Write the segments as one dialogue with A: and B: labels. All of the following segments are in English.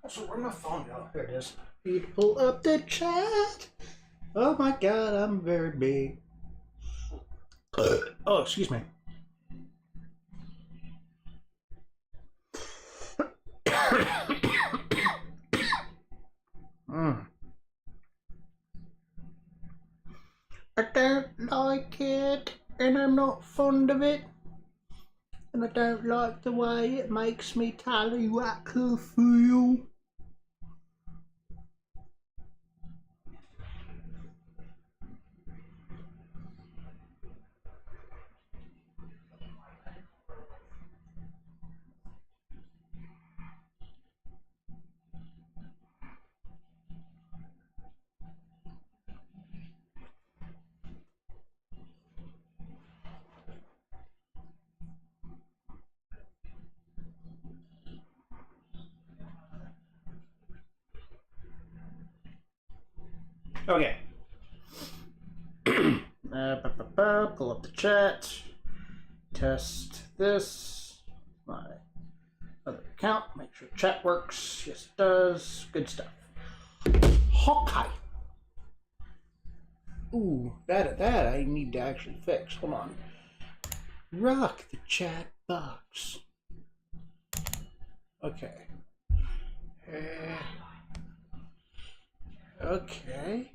A: Also, where'd my phone go? There it is. Need to pull up the chat. Oh my god, I'm very big. Oh, excuse me. I don't like it, and I'm not fond of it. And I don't like the way it makes me tallywhacker feel. Okay. Pull up the chat. Test this. My other account. Make sure chat works. Yes, it does. Good stuff. Hawkeye. Ooh, that I need to actually fix. Hold on. Rock the chat box. Okay. Okay.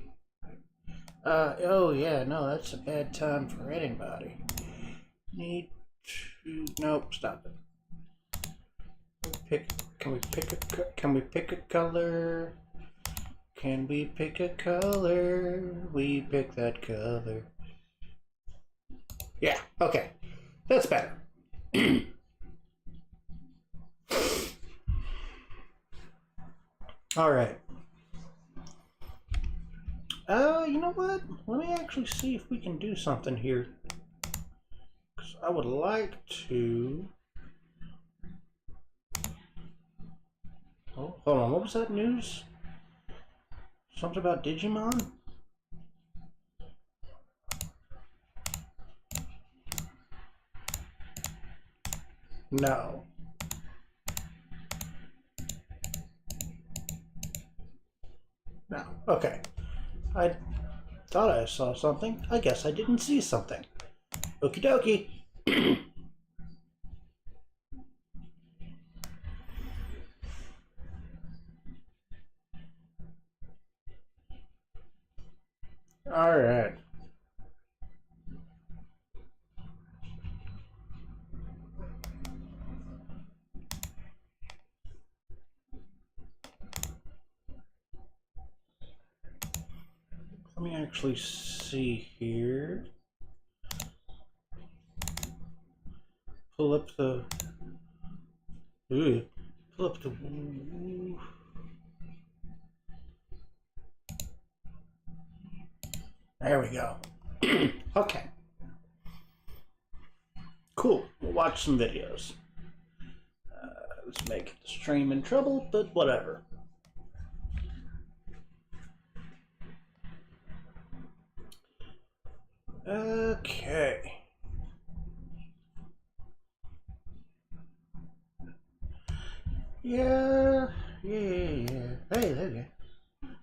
A: Oh yeah, no, that's a bad time for anybody. Need to, nope, stop it. Can we pick a color? Can we pick a color? We pick that color. Yeah, okay. That's better. All right. You know what? Let me actually see if we can do something here. Because I would like to... Oh, hold on. What was that news? Something about Digimon? No. No. Okay. I thought I saw something. I guess I didn't see something. Okie dokie. All right. Let me actually see here. Pull up the... Ooh. Pull up the... There we go. Okay. Cool. We'll watch some videos. Let's make the stream in trouble, but whatever. Okay. Yeah. Hey, there you go.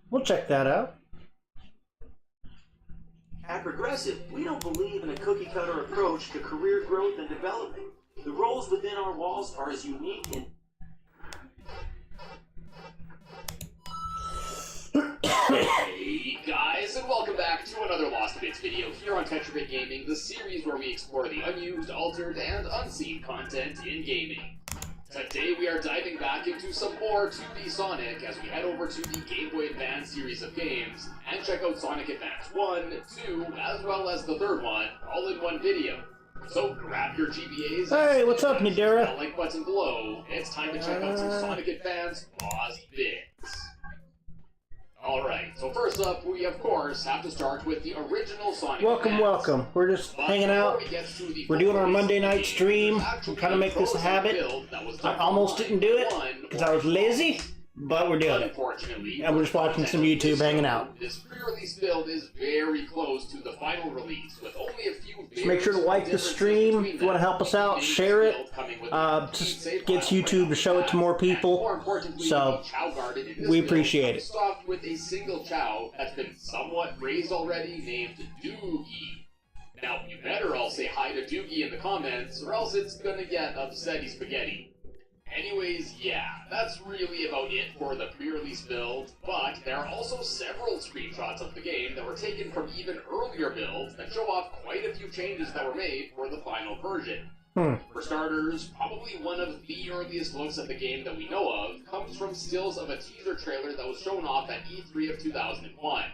A: We'll check that out.
B: At Progressive, we don't believe in a cookie-cutter approach to career growth and development. The roles within our walls are as unique and...
C: Hey guys, and welcome back to another Lost Bits video here on Tetrabit Gaming, the series where we explore the unused, altered, and unseen content in gaming. Today we are diving back into some more 2D Sonic as we head over to the Game Boy Advance series of games and check out Sonic Advance 1, 2, as well as the third one, all in one video. So grab your GBAs.
A: Hey, what's up, Nadira?
C: The like button below. It's time to check out some Sonic Advance Lost Bits. Alright, so first up, we of course have to start with the original Sonic Advance.
A: Welcome. We're just hanging out. We're doing our Monday night stream. I'm trying to make this a habit. I almost didn't do it because I was lazy, but we're doing it.
C: Unfortunately,
A: And we're just watching some YouTube, hanging out.
C: This pre-release build is very close to the final release, with only a few.
A: Just make sure to like the stream if you want to help us out. Share it. Just gets YouTube to show it to more people. So we appreciate it.
C: Stocked with a single Chow that's been somewhat raised already, named Doogie. Now you better all say hi to Doogie in the comments, or else it's gonna get upsetty spaghetti. Anyways, yeah, that's really about it for the pre-release build, but there are also several screenshots of the game that were taken from even earlier builds that show off quite a few changes that were made for the final version. For starters, probably one of the earliest looks at the game that we know of comes from stills of a teaser trailer that was shown off at E3 of 2001.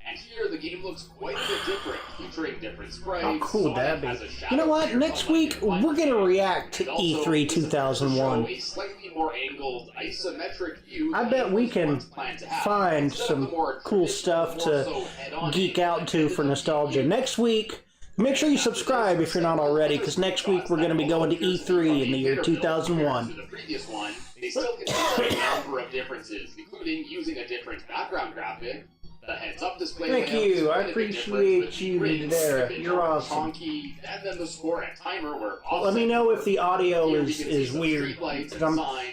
C: And here, the game looks quite a bit different, featuring different sprites.
A: How cool that'd be. You know what? Next week, we're going to react to E3 2001.
C: A slightly more angled, isometric view.
A: I bet we can find some cool stuff to geek out to for nostalgia. Next week, make sure you subscribe if you're not already, because next week we're going to be going to E3 in the year 2001.
C: The previous one, they still contain a number of differences, including using a different background graphic. The heads-up display.
A: Thank you. I appreciate you there. You're awesome.
C: And then the score and timer were offset.
A: Let me know if the audio is weird.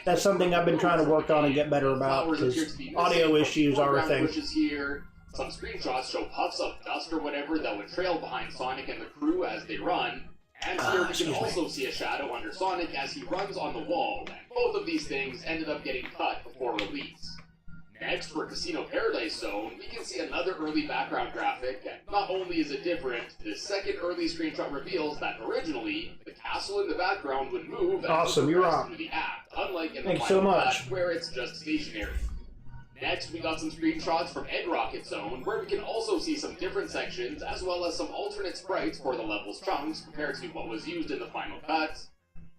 A: That's something I've been trying to work on and get better about, because audio issues are a thing.
C: Here. Some screenshots show puffs of dust or whatever that would trail behind Sonic and the crew as they run. And here we can also see a shadow under Sonic as he runs on the wall. And both of these things ended up getting cut before release. Next, for Casino Paradise Zone, we can see another early background graphic, and not only is it different, this second early screenshot reveals that originally, the castle in the background would move as it progressed through the act, unlike in the final cut, where it's just stationary. Next, we got some screenshots from Egg Rocket Zone, where we can also see some different sections, as well as some alternate sprites for the level's chunks compared to what was used in the final cut.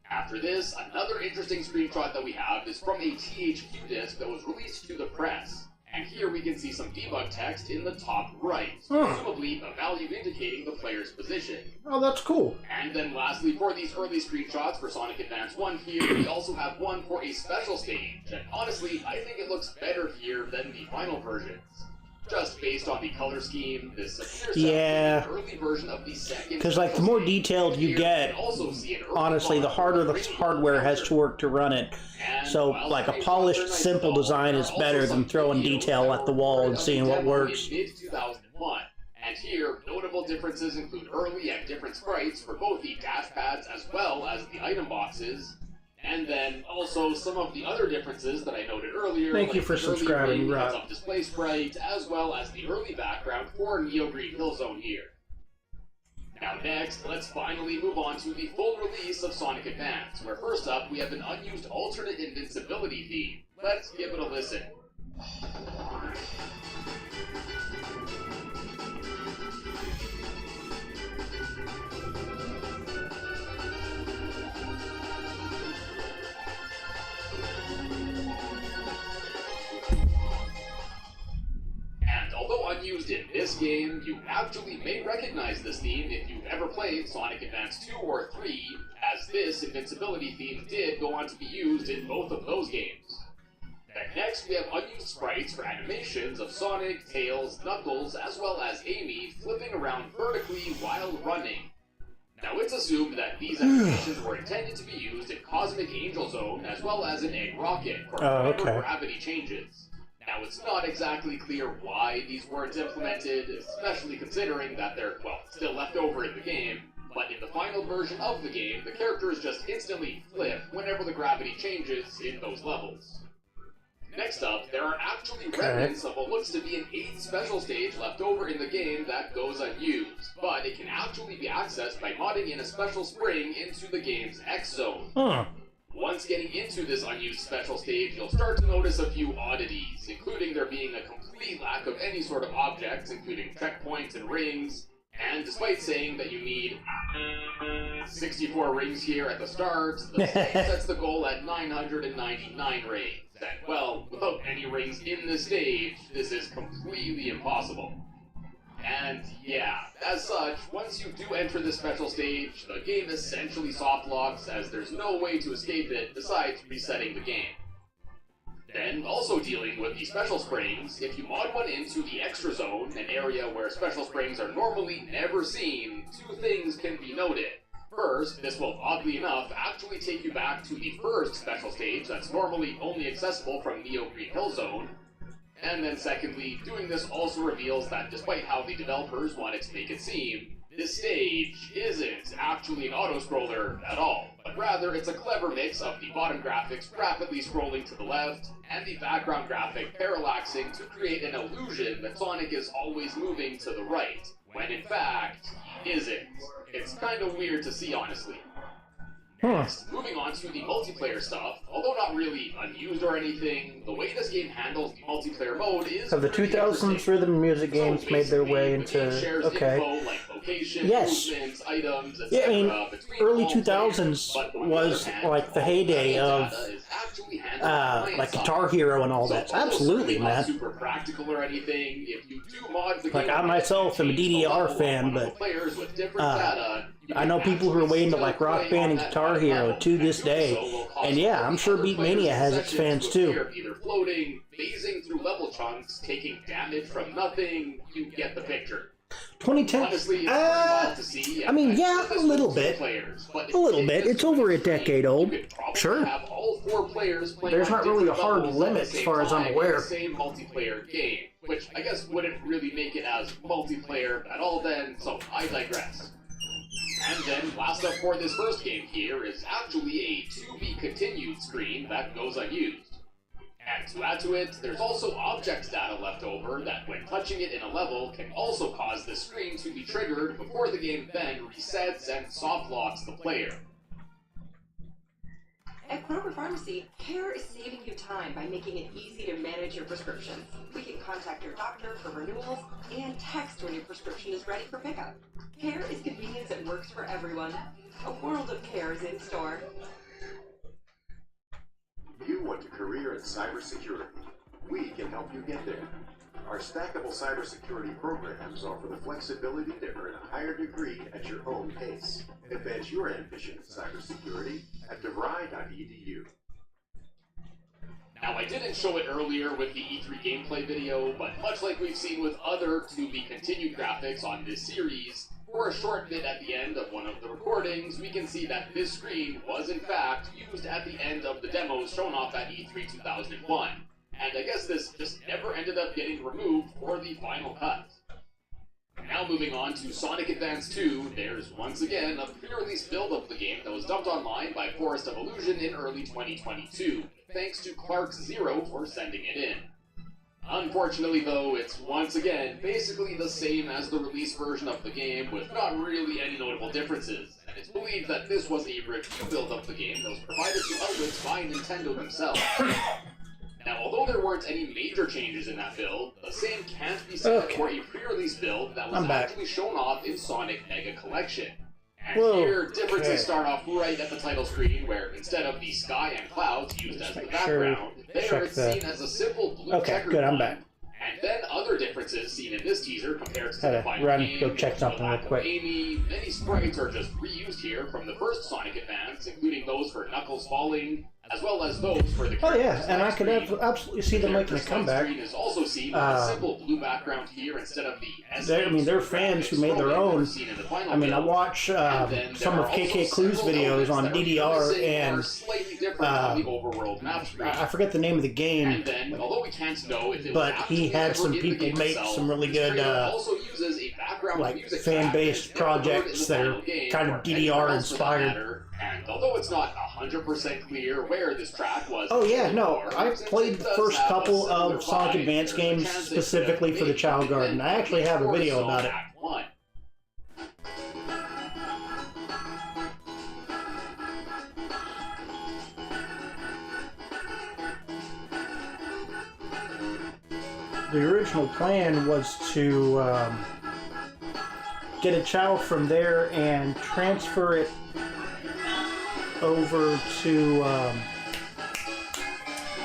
C: After this, another interesting screenshot that we have is from a THQ disc that was released to the press. And here we can see some debug text in the top right, presumably a value indicating the player's position.
A: Oh, that's cool.
C: And then lastly, for these early screenshots for Sonic Advance 1 here, we also have one for a special stage. And honestly, I think it looks better here than the final versions. Just based on the color scheme, this appears to be an early version of the second.
A: Because, like, the more detailed you get, honestly, the harder the hardware has to work to run it. So, like, a polished, simple design is better than throwing detail at the wall and seeing what works.
C: And here, notable differences include early and different sprites for both the dash pads as well as the item boxes. And then also some of the other differences that I noted earlier.
A: Thank you for subscribing, Rob.
C: Of display sprite, as well as the early background for Neo Green Hill Zone here. Now next, let's finally move on to the full release of Sonic Advance, where first up we have an unused alternate invincibility theme. Let's give it a listen. Although unused in this game, you actually may recognize this theme if you've ever played Sonic Advance 2 or 3, as this invincibility theme did go on to be used in both of those games. Then next, we have unused sprites for animations of Sonic, Tails, Knuckles, as well as Amy flipping around vertically while running. Now it's assumed that these animations were intended to be used in Cosmic Angel Zone as well as in Egg Rocket for whenever gravity changes. Now, it's not exactly clear why these weren't implemented, especially considering that they're, well, still left over in the game, but in the final version of the game, the characters just instantly flip whenever the gravity changes in those levels. Next up, there are actually remnants of what looks to be an 8th special stage left over in the game that goes unused, but it can actually be accessed by modding in a special spring into the game's X Zone. Once getting into this unused special stage, you'll start to notice a few oddities, including there being a complete lack of any sort of objects, including checkpoints and rings, and despite saying that you need 64 rings here at the start, the stage sets the goal at 999 rings. And, well, without any rings in this stage, this is completely impossible. And yeah, as such, once you do enter this special stage, the game essentially soft locks as there's no way to escape it besides resetting the game. Then, also dealing with the special springs, if you mod one into the extra zone, an area where special springs are normally never seen, two things can be noted. First, this will, oddly enough, actually take you back to the first special stage that's normally only accessible from Neo Green Hill Zone. And then secondly, doing this also reveals that despite how the developers wanted to make it seem, this stage isn't actually an auto-scroller at all, but rather it's a clever mix of the bottom graphics rapidly scrolling to the left, and the background graphic parallaxing to create an illusion that Sonic is always moving to the right, when in fact, he isn't. It's kind of weird to see, honestly. Next, moving on to the multiplayer stuff, although not really unused or anything, the way this game handles the multiplayer mode is
A: Have the 2000s rhythm and music games made their way into... Okay.
C: Info like location,
A: Yes.
C: movements, items, etc.
A: Yeah, I mean,
C: between
A: early
C: all
A: 2000s
C: players, but on the
A: was
C: other hand,
A: like the heyday of
C: data is actually handled
A: like
C: by
A: Guitar Hero and all that.
C: so although
A: Absolutely,
C: it's not
A: man.
C: super practical or anything, if you do mod the
A: Like,
C: game,
A: I myself am a
C: change the
A: DDR
C: level
A: fan,
C: on the
A: but,
C: players with different data, you
A: I
C: can
A: know people who are
C: actually
A: way into
C: still
A: like Rock
C: play
A: Band
C: on
A: and
C: that
A: Guitar
C: high
A: Hero
C: level,
A: to this
C: and doing
A: day.
C: so will cause
A: And yeah, I'm sure
C: other
A: Beat
C: players
A: Mania
C: in
A: has
C: the
A: its
C: session
A: fans
C: to
A: too.
C: appear either floating, phasing through level chunks, taking damage from nothing. You get the picture.
A: 2010.
C: Honestly, it's wild to see.
A: I mean,
C: I've
A: yeah,
C: said this
A: a little
C: with two
A: bit.
C: players, but if
A: A little
C: you
A: bit.
C: did
A: It's
C: this
A: over a
C: with three,
A: decade old.
C: you could probably
A: Sure.
C: have all four players playing
A: There's
C: on
A: not really a
C: different
A: hard
C: levels at
A: limit
C: the
A: as
C: same
A: far as I'm
C: time
A: aware.
C: in the same multiplayer game, which I guess wouldn't really make it as multiplayer at all then, so I digress. And then, last up for this first game here is actually a to-be-continued screen that goes unused. And to add to it, there's also object data left over that when touching it in a level can also cause the screen to be triggered before the game then resets and soft locks the player.
D: At Clover Pharmacy, Care is saving you time by making it easy to manage your prescriptions. We can contact your doctor for renewals and text when your prescription is ready for pickup. Care is convenience that works for everyone. A world of care is in store.
E: You want a career in cybersecurity? We can help you get there. Our stackable cybersecurity programs offer the flexibility to earn a higher degree at your own pace. Advance your ambition in cybersecurity at DeVry.edu.
C: Now, I didn't show it earlier with the E3 gameplay video, but much like we've seen with other to-be-continued graphics on this series, for a short bit at the end of one of the recordings, we can see that this screen was in fact used at the end of the demos shown off at E3 2001. And I guess this just never ended up getting removed for the final cut. Now moving on to Sonic Advance 2, there's once again a pre-release build of the game that was dumped online by Forest of Illusion in early 2022, thanks to Clark0 for sending it in. Unfortunately though, it's once again basically the same as the release version of the game with not really any notable differences, and it's believed that this was a review build of the game that was provided to outlets by Nintendo themselves. Now, although there weren't any major changes in that build, the same can't be said for a pre-release build that was actually shown off in Sonic Mega Collection. And here, differences start off right at the title screen, where instead of the sky and clouds used as the background, there it's seen as a simple blue checkered line. And then other differences seen in this teaser compared to the final game.
A: Go check something real quick.
C: Amy, many sprites are just reused here from the first Sonic Advance, including those for Knuckles falling, as well as those for the
A: and I could absolutely see them making a comeback.
C: Screen is also seen with a simple blue background here instead of the
A: they're fans who made their own. I mean, I watch some of KK Clue's videos on DDR, and I forget the name of the game,
C: and then, although we can't know if it
A: but he had some people make some really good like fan-based projects that are kind of DDR inspired.
C: And although it's not 100% clear where this track was...
A: Oh yeah, no, I played the first couple of Sonic Advance games specifically for the Child Garden. I actually have a video about it. The original plan was to get a Chow from there and transfer it over to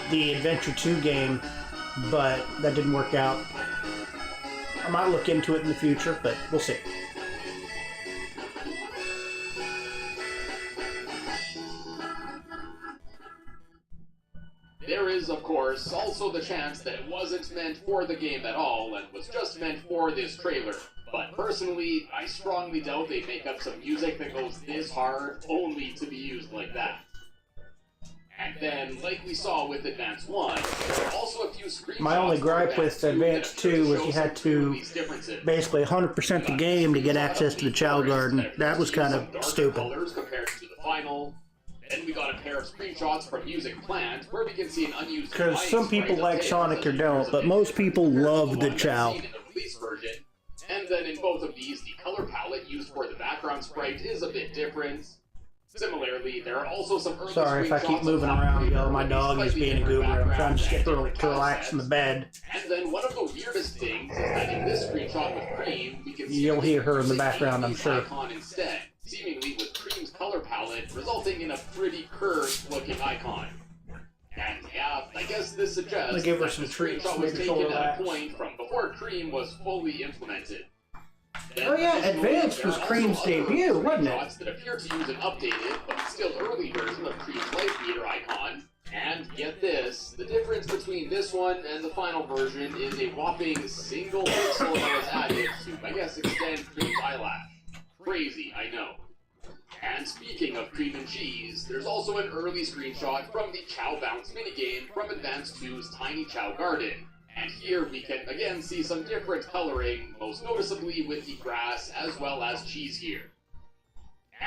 A: the Adventure 2 game, but that didn't work out. I might look into it in the future, but we'll see.
C: There is is, of course, also the chance that it wasn't meant for the game at all and was just meant for this trailer. But personally, I strongly doubt they make up some music that goes this hard only to be used like that. And then, like we saw with Advance 1, there are also a few screenshots.
A: My only gripe with Advance 2 was you had to basically 100% the game to get access to the Chao Garden. That was kind of stupid.
C: Colors compared to the final. Then we got a pair of screenshots from Music Plant, where we can see an unused.
A: Because some people like Sonic or don't, but most people love the Chao.
C: And then in both of these, the color palette used for the background sprite is a bit different. Similarly, there are also some early
A: Sorry if I keep moving around, y'all. My dog is being a goober. I'm trying to get her to relax in the bed.
C: And then one of the weirdest things is that in this screenshot with Cream, we can see
A: You'll hear her in the background, I'm sure.
C: icon instead, seemingly with Cream's color palette, resulting in a pretty cursed-looking icon. And yeah, I guess this suggests
A: I'll give her
C: that
A: some
C: the
A: treats,
C: screenshot was
A: maybe she'll
C: taken at
A: relax.
C: a point from before Cream was fully implemented. Then
A: Oh yeah,
C: additionally,
A: Advance
C: there
A: was
C: are
A: Cream's
C: also other
A: debut, wasn't it?
C: screenshots that appear to use an updated, but still early version of Cream's life meter icon. And get this, the difference between this one and the final version is a whopping single pixel that was added to, I guess, extend Cream's eyelash. Crazy, I know. And speaking of cream and cheese, there's also an early screenshot from the Chao Bounce minigame from Advance 2's Tiny Chao Garden. And here we can again see some different coloring, most noticeably with the grass as well as cheese here.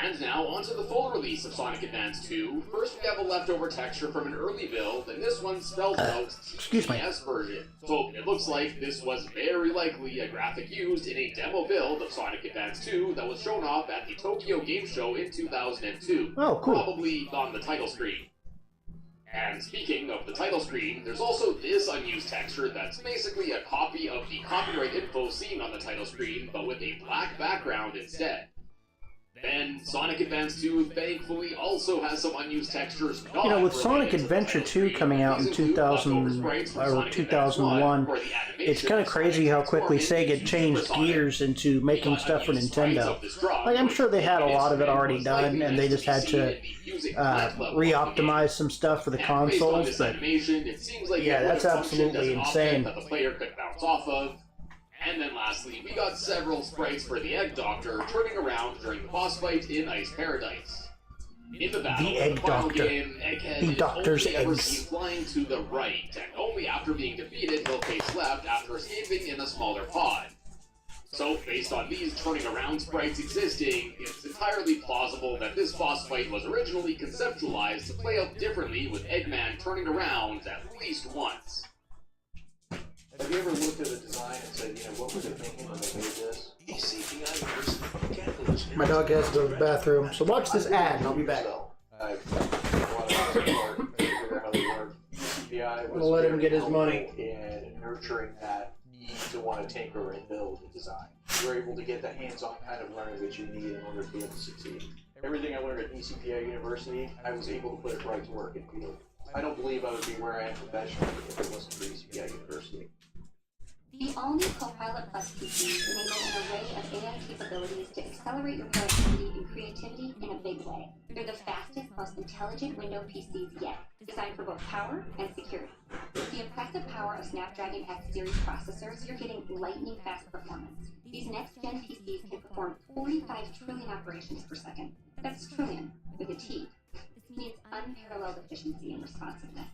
C: And now onto the full release of Sonic Advance 2. First we have a leftover texture from an early build, and this one spells out
A: excuse me.
C: TTS version. So it looks like this was very likely a graphic used in a demo build of Sonic Advance 2 that was shown off at the Tokyo Game Show in 2002.
A: Oh, cool.
C: Probably on the title screen. And speaking of the title screen, there's also this unused texture that's basically a copy of the copyright info seen on the title screen, but with a black background instead. Then, Sonic Advance 2 thankfully also has some unused textures.
A: You know, with Sonic Adventure 2 coming out in 2000 or 2001, it's kind of crazy how quickly Sega changed gears into making stuff for Nintendo. Like, I'm sure they had a lot of it already done, and they just had to re-optimize some stuff for the consoles, but yeah, that's absolutely insane.
C: That the player could bounce off of. And then lastly, we got several sprites for the Egg Doctor turning around during the boss fight in Ice Paradise. In the battle,
A: The Egg
C: final
A: Doctor.
C: game, Egghead
A: The
C: is
A: Doctor's
C: only ever
A: eggs.
C: seen flying to the right, and only after being defeated he'll face left after escaping in a smaller pod. So, based on these turning around sprites existing, it's entirely plausible that this boss fight was originally conceptualized to play out differently with Eggman turning around at least once.
F: Have you ever looked at a design and said, you know, what were they thinking when they made this?
A: My dog has to go to the bathroom, so watch this ad and I'll be back.
F: I want to figure out how they work. ECPI was
A: We'll let him
F: very
A: get his
F: helpful
A: money.
F: in nurturing that need to want to tinker and build a design. You're able to get the hands-on kind of learning that you need in order to be able to succeed. Everything I learned at ECPI University, I was able to put it right to work in field. I don't believe I would be where I am professionally if it wasn't for ECPI University.
G: The all-new Copilot Plus PCs enable an array of AI capabilities to accelerate your productivity and creativity in a big way. They're the fastest, most intelligent Windows PCs yet, designed for both power and security. With the impressive power of Snapdragon X series processors, you're getting lightning-fast performance. These next-gen PCs can perform 45 trillion operations per second. That's trillion, with a T. This means unparalleled efficiency and responsiveness.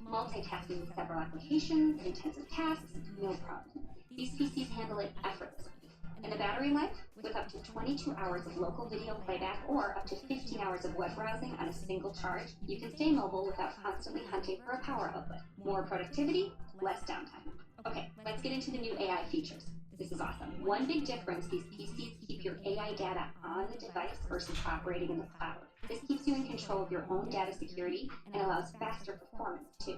G: Multitasking with several applications, intensive tasks, no problem. These PCs handle it effortlessly. And the battery life? With up to 22 hours of local video playback or up to 15 hours of web browsing on a single charge, you can stay mobile without constantly hunting for a power outlet. More productivity, less downtime. Okay, let's get into the new AI features. This is awesome. One big difference, these PCs keep your AI data on the device versus operating in the cloud. This keeps you in control of your own data security and allows faster performance too.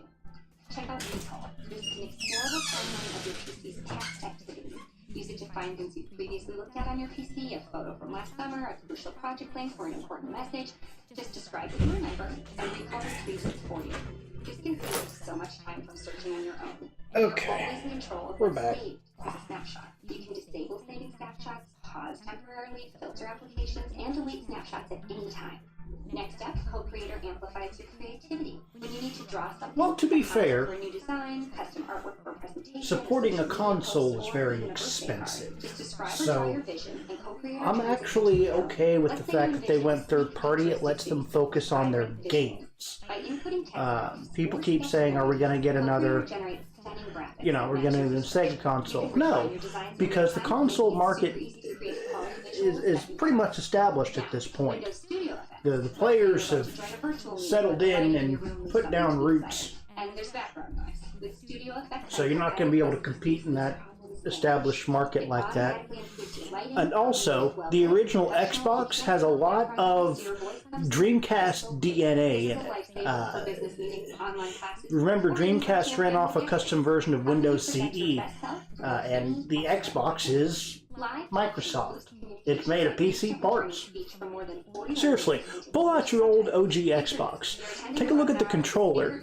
G: Check out Recall. This is an explorable timeline of your PC's past activities. Use it to find things you previously looked at on your PC, a photo from last summer, a crucial project link, or an important message. Just describe what you remember, and Recall retrieves it for you. This can save so much time from searching on your own.
A: Okay.
G: You're always in control of
A: We're
G: what's
A: back.
G: saved as a snapshot. You can disable saving snapshots, pause temporarily, filter applications, and delete snapshots at any time. Next up, Co-Creator amplifies your creativity. When you need to draw draw something,
A: Well, to be fair,
G: for a new design, custom artwork for a presentation,
A: supporting a
G: social media
A: console
G: post,
A: is
G: or
A: very
G: even a birthday
A: expensive.
G: card. Just describe or
A: So,
G: draw your vision and co-create our
A: I'm
G: choices
A: actually
G: together.
A: okay with the
G: Let's say
A: fact
G: you
A: that they
G: envision
A: went
G: a
A: third
G: sleek,
A: party. It
G: futuristic
A: lets them
G: space
A: focus on their
G: vibrant visuals.
A: games.
G: By inputting text
A: People
G: or
A: keep
G: sketch
A: saying, are we going to get
G: points,
A: another,
G: co-creator generates stunning graphics
A: you know, we're
G: that
A: going to
G: match
A: do
G: your
A: the Sega
G: vision.
A: console?
G: You can refine
A: No,
G: your designs in
A: because the
G: real time,
A: console
G: making it
A: market
G: super easy to create quality
A: is
G: visuals that
A: pretty
G: can
A: much established at this point.
G: Windows Studio Effects.
A: The
G: Let's say
A: players
G: you're about
A: have
G: to join a virtual meeting
A: settled
G: where the
A: in
G: lighting
A: and
G: your room needs
A: put
G: something
A: down
G: to be
A: roots.
G: exciting. And there's background noise. With Studio Effects,
A: So you're not going to be able to compete in that established market like that. And also, the original Xbox has a lot of Dreamcast DNA in it. Remember, Dreamcast ran off a custom version of Windows CE, and the Xbox is Microsoft. It's made of PC parts. Seriously, pull out your old OG Xbox. Take a look at the controller.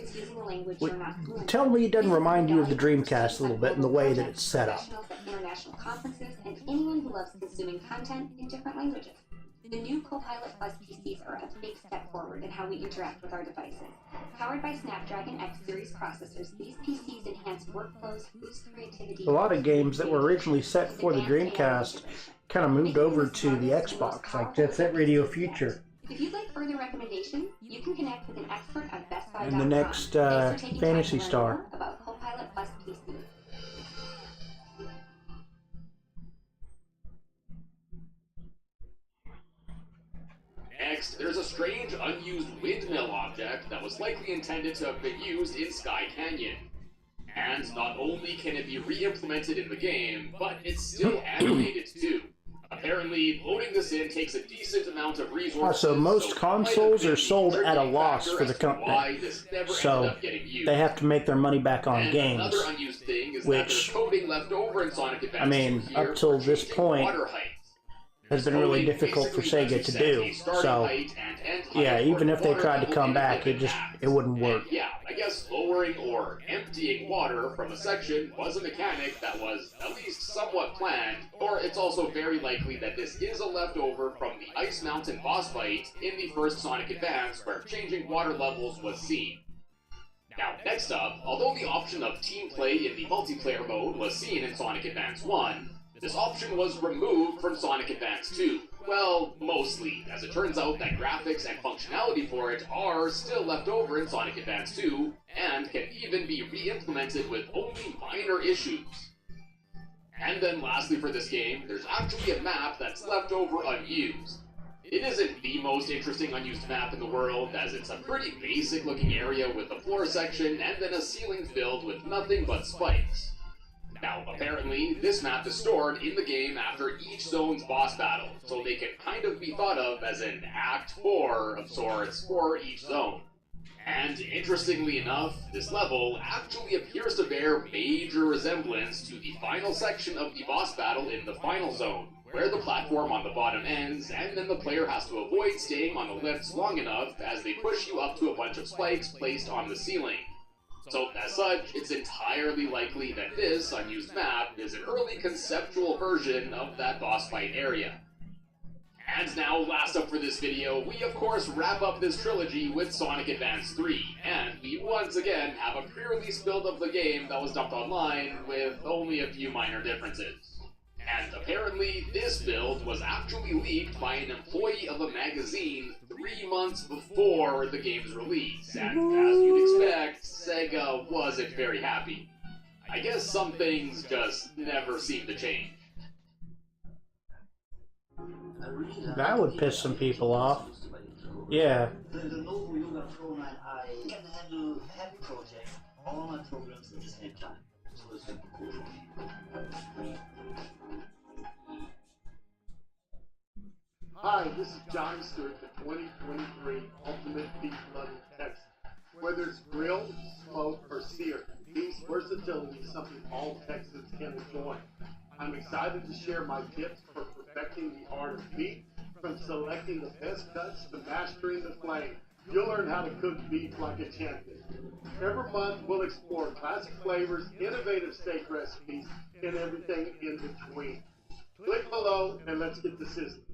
A: Tell me it doesn't remind you of the Dreamcast a little bit in the way that it's set up.
G: International conferences, and anyone who loves consuming content in different languages. The new Copilot Plus PCs are a big step forward in how we interact with our devices. Powered by Snapdragon X Series processors, these PCs enhance workflows, boost creativity.
A: A lot of games that were originally set for the Dreamcast kind of moved over to the Xbox, like Jet Set Radio Future.
G: If you'd like further recommendations, you can connect with an expert at BestBuy.com.
A: And the next
G: Thanks for taking time
A: Phantasy
G: to learn
A: Star.
G: more about Copilot Plus PC.
C: Next, there's a strange, unused windmill object that was likely intended to have been used in Sky Canyon. And not only can it be re-implemented in the game, but it's still animated too. Apparently, loading this in takes a decent amount of resources.
A: Also, most consoles are sold at a
C: contributing
A: loss
C: factor
A: for the
C: as to why
A: company,
C: this never ended
A: so
C: up getting used.
A: they have to make their money back on
C: And
A: games.
C: another unused thing is that
A: which,
C: there's coding left over in Sonic Advance
A: I mean,
C: 2 here
A: up till
C: for
A: this
C: changing
A: point,
C: water heights.
A: has been really difficult for Sega to do. So, yeah, even if they tried to come back, it wouldn't work.
C: And yeah, I guess lowering or emptying water from a section was a mechanic that was at least somewhat planned, or it's also very likely that this is a leftover from the Ice Mountain boss fight in the first Sonic Advance where changing water levels was seen. Now, next up, although the option of team play in the multiplayer mode was seen in Sonic Advance 1, this option was removed from Sonic Advance 2. Well, mostly, as it turns out that graphics and functionality for it are still left over in Sonic Advance 2, and can even be re-implemented with only minor issues. And then lastly for this game, there's actually a map that's left over unused. It isn't the most interesting unused map in the world, as it's a pretty basic looking area with a floor section and then a ceiling filled with nothing but spikes. Now, apparently, this map is stored in the game after each zone's boss battle, so they can kind of be thought of as an Act 4 of sorts for each zone. And interestingly enough, this level actually appears to bear major resemblance to the final section of the boss battle in the final zone, where the platform on the bottom ends, and then the player has to avoid staying on the lifts long enough as they push you up to a bunch of spikes placed on the ceiling. So, as such, it's entirely likely that this unused map is an early conceptual version of that boss fight area. And now, last up for this video, we of course wrap up this trilogy with Sonic Advance 3, and we once again have a pre-release build of the game that was dumped online with only a few minor differences. And apparently, this build was actually leaked by an employee of a magazine 3 months before the game's release, and as you'd expect, Sega wasn't very happy. I guess some things just never seem to change.
A: That would piss some people off. Yeah.
H: The local yoga program, I can handle heavy projects, all my programs at the same time. So it's super cool for me.
I: Hi, this is Johnny Stewart, the 2023 Ultimate Beef Loving Texan. Whether it's grilled, smoked, or seared, beef's versatility is something all Texans can enjoy. I'm excited to share my tips for perfecting the art of beef, from selecting the best cuts to mastering the flame. You'll learn how to cook beef like a champion. Every month, we'll explore classic flavors, innovative steak recipes, and everything in between. Click below and let's get to sizzling.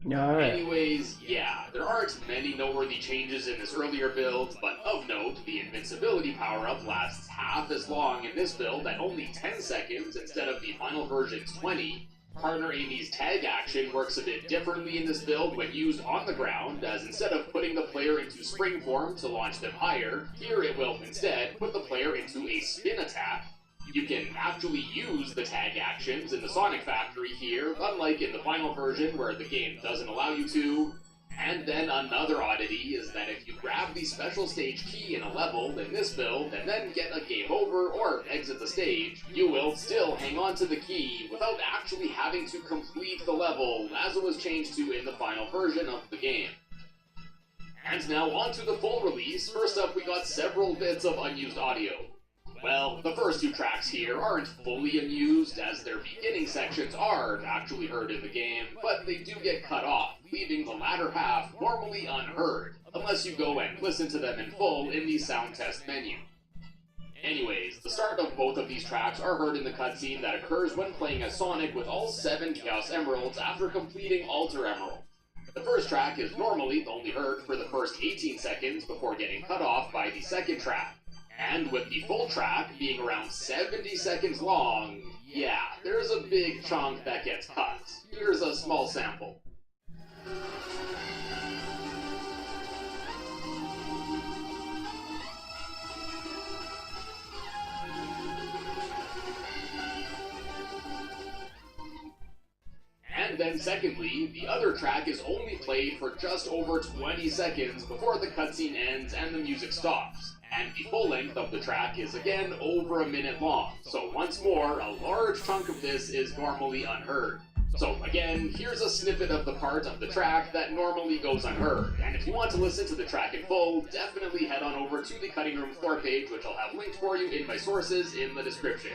A: Alright.
C: Anyways, yeah, there aren't many noteworthy changes in this earlier build, but of note, the invincibility power-up lasts half as long in this build at only 10 seconds instead of the final version's 20. Partner Amy's tag action works a bit differently in this build when used on the ground, as instead of putting the player into spring form to launch them higher, here it will instead put the player into a spin attack. You can actually use the tag actions in the Sonic Factory here, unlike in the final version where the game doesn't allow you to. And then another oddity is that if you grab the special stage key in a level in this build and then get a game over or exit the stage, you will still hang on to the key without actually having to complete the level as it was changed to in the final version of the game. And now on to the full release. First up, we got several bits of unused audio. Well, the first two tracks here aren't fully unused, as their beginning sections are actually heard in the game, but they do get cut off, leaving the latter half normally unheard, unless you go and listen to them in full in the sound test menu. Anyways, the start of both of these tracks are heard in the cutscene that occurs when playing as Sonic with all 7 Chaos Emeralds after completing Alter Emerald. The first track is normally only heard for the first 18 seconds before getting cut off by the second track. And with the full track being around 70 seconds long, yeah, there's a big chunk that gets cut. Here's a small sample. And then secondly, the other track is only played for just over 20 seconds before the cutscene ends and the music stops. And the full length of the track is again over a minute long, so once more, a large chunk of this is normally unheard. So again, here's a snippet of the part of the track that normally goes unheard, and if you want to listen to the track in full, definitely head on over to the Cutting Room floor page, which I'll have linked for you in my sources in the description.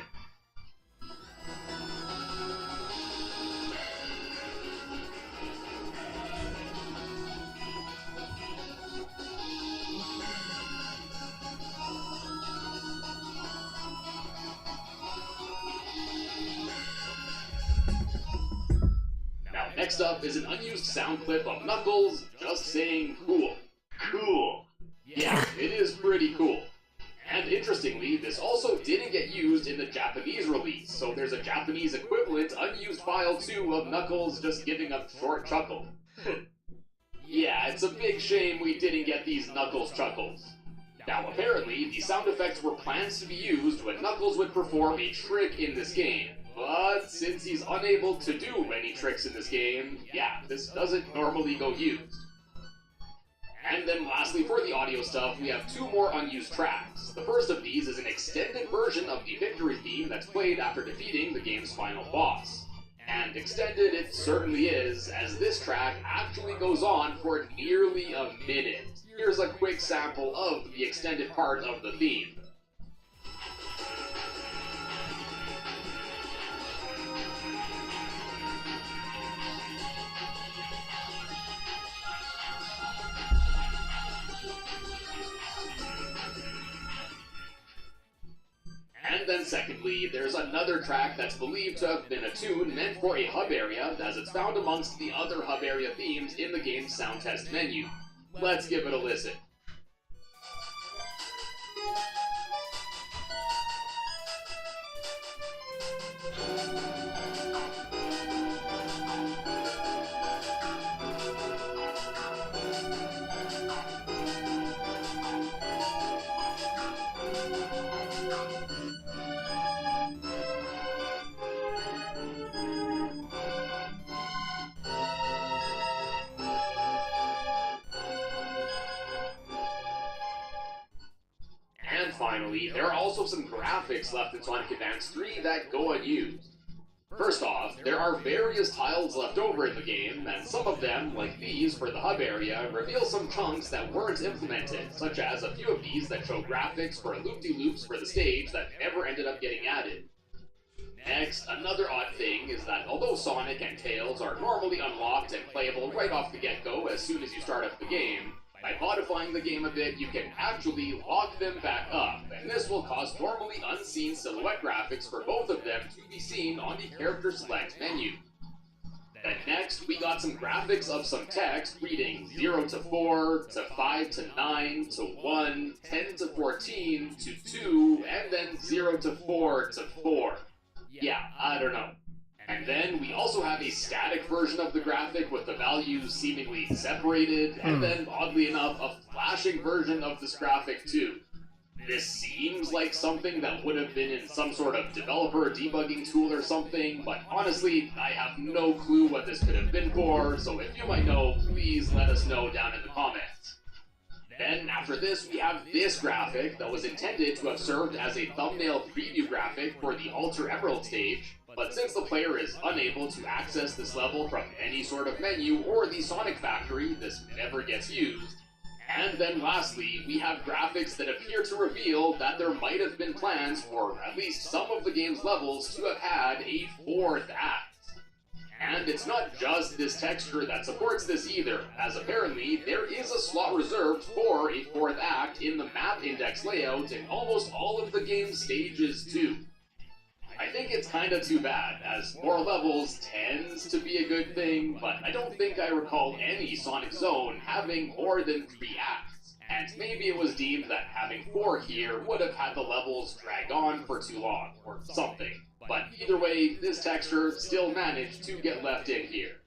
C: Next up is an unused sound clip of Knuckles just saying cool. Cool. Yeah, it is pretty cool. And interestingly, this also didn't get used in the Japanese release, so there's a Japanese equivalent unused file too of Knuckles just giving a short chuckle. Yeah, it's a big shame we didn't get these Knuckles chuckles. Now apparently, the sound effects were planned to be used when Knuckles would perform a trick in this game. But since he's unable to do many tricks in this game, yeah, this doesn't normally go used. And then lastly, for the audio stuff, we have 2 more unused tracks. The first of these is an extended version of the victory theme that's played after defeating the game's final boss. And extended it certainly is, as this track actually goes on for nearly a minute. Here's a quick sample of the extended part of the theme. And then secondly, there's another track that's believed to have been a tune meant for a hub area, as it's found amongst the other hub area themes in the game's sound test menu. Let's give it a listen. And finally, there are also some graphics left in Sonic Advance 3 that go unused. First off, there are various tiles left over in the game, and some of them, like these for the hub area, reveal some chunks that weren't implemented, such as a few of these that show graphics for loop-de-loops for the stage that never ended up getting added. Next, another odd thing is that although Sonic and Tails are normally unlocked and playable right off the get-go as soon as you start up the game, by modifying the game a bit, you can actually lock them back up, and this will cause normally unseen silhouette graphics for both of them to be seen on the Character Select menu. Then next, we got some graphics of some text reading 0 to 4, to 5 to 9, to 1, 10 to 14, to 2, and then 0 to 4 to 4. Yeah, I don't know. And then we also have a static version of the graphic with the values seemingly separated, and then, oddly enough, a flashing version of this graphic too. This seems like something that would have been in some sort of developer debugging tool or something, but honestly, I have no clue what this could have been for, so if you might know, please let us know down in the comments. Then, after this, we have this graphic that was intended to have served as a thumbnail preview graphic for the Alter Emerald stage, but since the player is unable to access this level from any sort of menu or the Sonic Factory, this never gets used. And then lastly, we have graphics that appear to reveal that there might have been plans for at least some of the game's levels to have had a fourth act. And it's not just this texture that supports this either, as apparently there is a slot reserved for a fourth act in the map index layout in almost all of the game's stages too. I think it's kinda too bad, as more levels tends to be a good thing, but I don't think I recall any Sonic Zone having more than 3 acts, and maybe it was deemed that having 4 here would have had the levels drag on for too long, or something. But either way, this texture still managed to get left in here.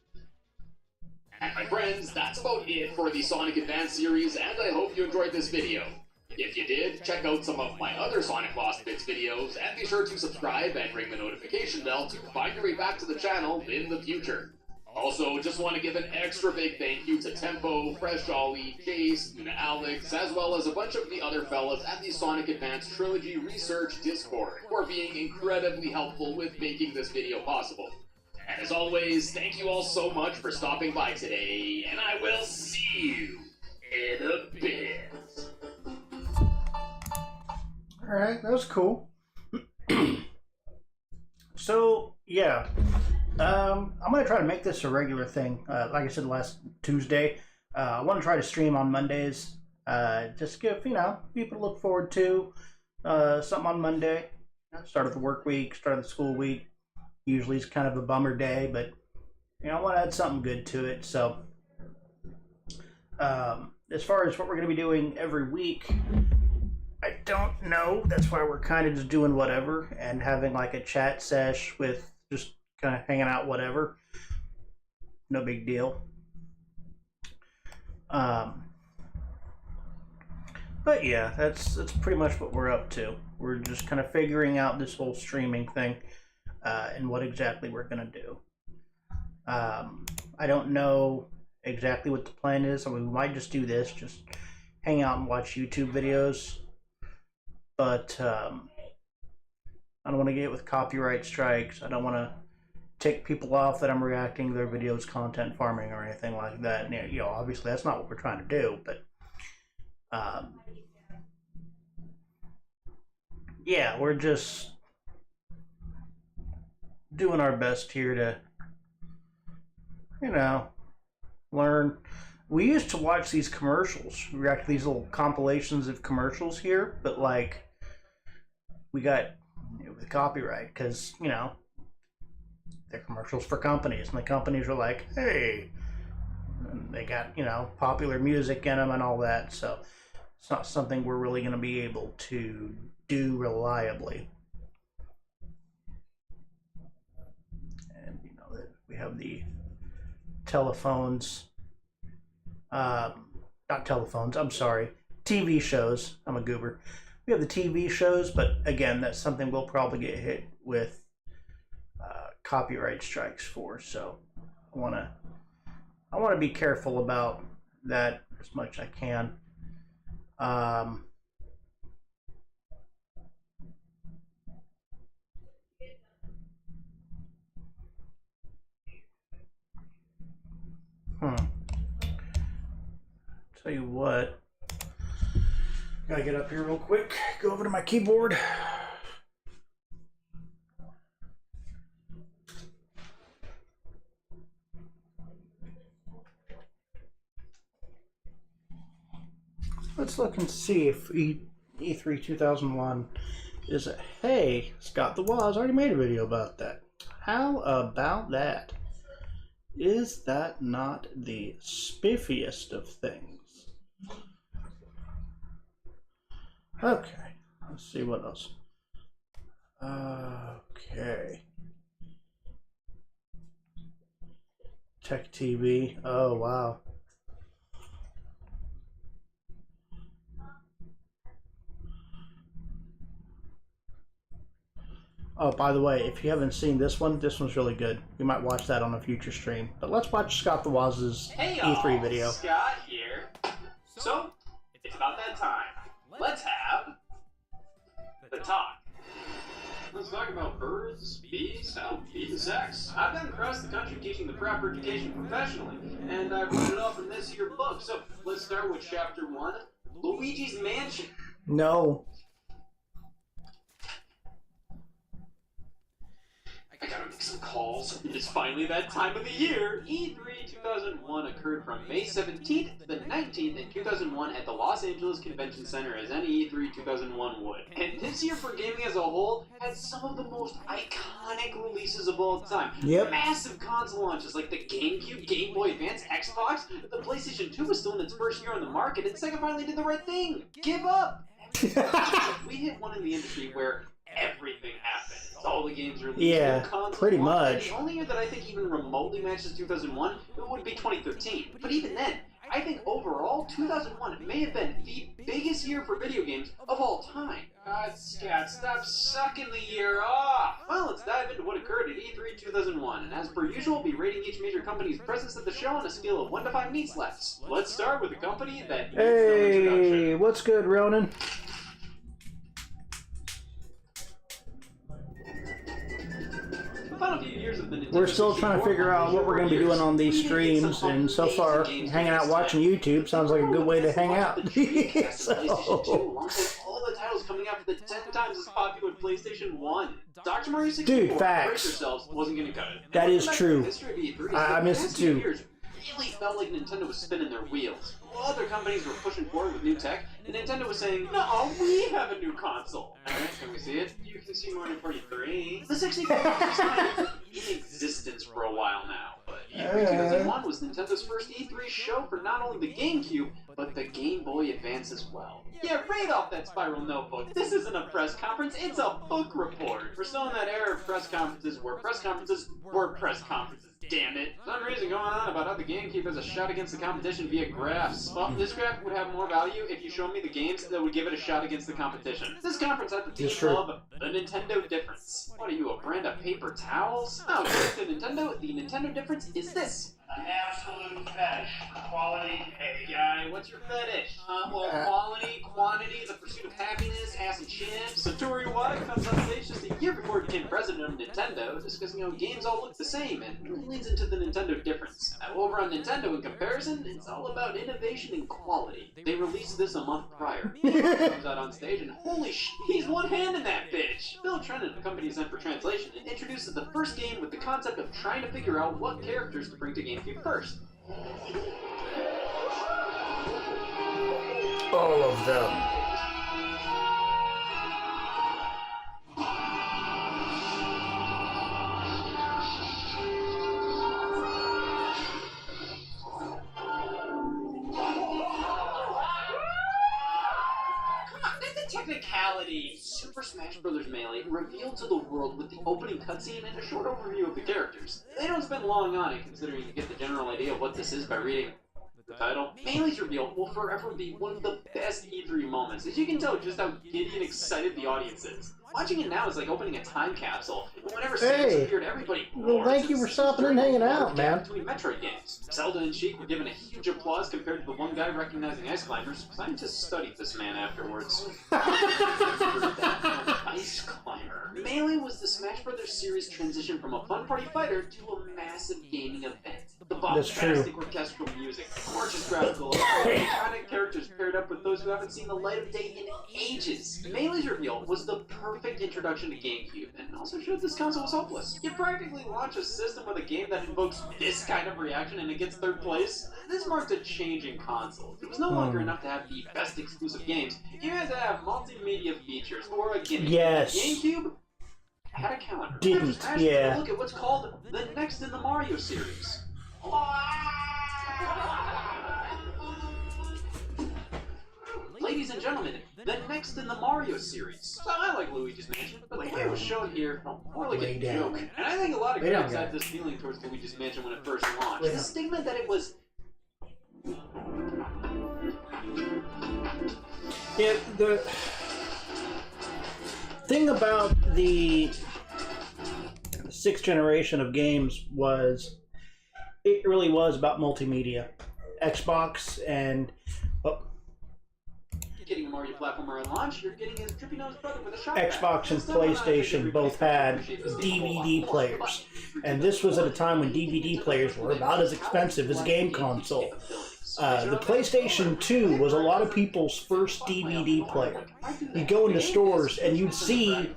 C: And my friends, that's about it for the Sonic Advance series, and I hope you enjoyed this video. If you did, check out some of my other Sonic Lost Bits videos, and be sure to subscribe and ring the notification bell to find your way back to the channel in the future. Also, just want to give an extra big thank you to Tempo, Fresh Jolly, Chase, Luna Alex, as well as a bunch of the other fellas at the Sonic Advance Trilogy Research Discord for being incredibly helpful with making this video possible. And as always, thank you all so much for stopping by today, and I will see you in a bit.
A: Alright, that was cool. So, yeah. I'm going to try to make this a regular thing. Like I said last Tuesday, I want to try to stream on Mondays. Just give, people to look forward to. Something on Monday. Start of the work week, start of the school week. Usually it's kind of a bummer day, but, I want to add something good to it. So, as far as what we're going to be doing every week, I don't know. That's why we're kind of just doing whatever and having like a chat sesh with just kind of hanging out, whatever. No big deal. But yeah, that's pretty much what we're up to. We're just kind of figuring out this whole streaming thing and what exactly we're gonna do. I don't know exactly what the plan is. I mean, we might just do this, just hang out and watch YouTube videos. But I don't want to get with copyright strikes. I don't want to tick people off that I'm reacting to their videos, content farming, or anything like that. And, obviously that's not what we're trying to do. But yeah, we're just doing our best here to, learn. We used to watch these commercials, react to these little compilations of commercials here, but like we got with copyright because they're commercials for companies, and the companies are like, hey, and they got popular music in them and all that, so it's not something we're really going to be able to do reliably. And we have the telephones. Not telephones, I'm sorry, TV shows. I'm a goober. We have the TV shows, but again, that's something we'll probably get hit with copyright strikes for. So I want to be careful about that as much as I can. Tell you what, gotta get up here real quick, go over to my keyboard. Let's look and see if E3 2001 is a, hey, Scott the Woz already made a video about that. How about that? Is that not the spiffiest of things? Okay, let's see what else. Okay. Tech TV. Oh, wow. Oh, by the way, if you haven't seen this one's really good. We might watch that on a future stream. But let's watch Scott the Waz's
C: Hey
A: E3
C: y'all,
A: video.
C: Scott here. So, it's about that time. Let's have the talk. Let's talk about birds, bees, how bees and sex. I've been across the country teaching the proper education professionally, and I've read it all from this here book. So, let's start with chapter 1, Luigi's Mansion.
A: No.
C: I gotta make some calls. It's finally that time of the year. E3 2001 occurred from May 17th to the 19th in 2001 at the Los Angeles Convention Center, as any E3 2001 would. And this year for gaming as a whole had some of the most iconic releases of all time.
A: Yep.
C: Massive console launches like the GameCube, Game Boy Advance, Xbox. The PlayStation 2 was still in its first year on the market, and Sega finally did the right thing. Give up! We hit one in the industry where everything happened. All the games released.
A: Yeah,
C: new consoles
A: pretty
C: launched,
A: much.
C: and the only year that I think even remotely matches 2001 it would be 2013. But even then, I think overall 2001 may have been the biggest year for video games of all time. God, Scott, stop sucking the year off! Well, let's dive into what occurred at E3 2001, and as per usual, I'll be rating each major company's presence at the show on a scale of 1 to 5 meat slaps. Let's start with the company that needs no introduction.
A: Hey, what's good, Ronan?
C: Final few years of the Nintendo
A: We're still
C: 64
A: trying to figure out what we're going to be doing on these streams, and so far, hanging out watching YouTube sounds like a good way to hang out.
C: PlayStation 2,
A: So,
C: alongside all the titles coming out for the 10 times as popular PlayStation 1. Dr. Mario 64,
A: Dude, facts.
C: brace yourselves, wasn't going to cut it.
A: That
C: And
A: is
C: looking back
A: true.
C: at the history of E3,
A: I
C: the
A: missed
C: past
A: it
C: few
A: too.
C: years really felt like Nintendo was spinning their wheels. While other companies were pushing forward with new tech, and Nintendo was saying, "No, we have a new console." Alright, can we see it? You can see Mario Party 3. The 64 was not in existence for a while now, but E3 2001 was Nintendo's first E3 show for not only the GameCube, but the Game Boy Advance as well. Yeah, right off that spiral notebook. This isn't a press conference, it's a book report. We're still in that era of press conferences where press conferences were press conferences. Damn it. Some reason going on about how the GameCube has a shot against the competition via graphs. Well, this graph would have more value if you showed me the games that would give it a shot against the competition. This conference had the
A: It's
C: theme
A: true.
C: of the Nintendo difference. What are you, a brand of paper towels? No, according to Nintendo, the Nintendo difference is this.
J: An absolute fetish for quality.
C: Hey guy, what's your fetish? Quality, quantity, the pursuit of happiness, ass and chips. Satoru Iwata comes on stage just a year before he became president of Nintendo, discussing how games all look the same, and really leads into the Nintendo difference. Now, over on Nintendo, in comparison, it's all about innovation and quality. They released this a month prior. Comes out on stage, and holy sh**, he's one hand in that bitch! Bill Trinen, the company's sent for translation, and introduces the first game with the concept of trying to figure out what characters to bring to GameCube first.
A: all of them.
C: Technicality. Super Smash Bros. Melee revealed to the world with the opening cutscene and a short overview of the characters. They don't spend long on it, considering you get the general idea of what this is by reading the title. Melee's reveal will forever be one of the best E3 moments, as you can tell just how giddy and excited the audience is. Watching it now is like opening a time capsule. Whenever Samus appeared, everybody
A: Well, thank you for stopping and hanging out, man.
C: Between Metroid games, Zelda and Sheik were given a huge applause compared to the one guy recognizing ice climbers. Scientists studied this man afterwards. Ice climber. Melee was the Smash Bros. Series transition from a fun party fighter to a massive gaming event. The bombastic orchestral music, gorgeous graphical iconic characters paired up with those who haven't seen the light of day in ages. Melee's reveal was the perfect introduction to GameCube, and also showed this console was hopeless. You practically launch a system with a game that invokes this kind of reaction and it gets third place. This marked a change in consoles. It was no longer enough to have the best exclusive games. You had to have multimedia features or a gimmick.
A: Yes.
C: GameCube had a calendar.
A: Didn't,
C: Smash,
A: yeah.
C: Look at what's called the next in the Mario series.
B: Ladies and gentlemen, the next in the Mario series. So I like Luigi's Mansion, but the way it was shown here felt more like a joke. And I think a lot of critics had this feeling towards Luigi's Mansion when it first launched. The stigma that it was...
A: Yeah, the thing about the 6th generation of games was it really was about multimedia. Xbox and
B: Getting a Mario platformer at launch, you're getting his drippy-nosed brother with a shotgun.
A: Xbox and PlayStation both had DVD players, and this was at a time when DVD players were about as expensive as a game console. The PlayStation 2 was a lot of people's first DVD player. You go into stores and you'd see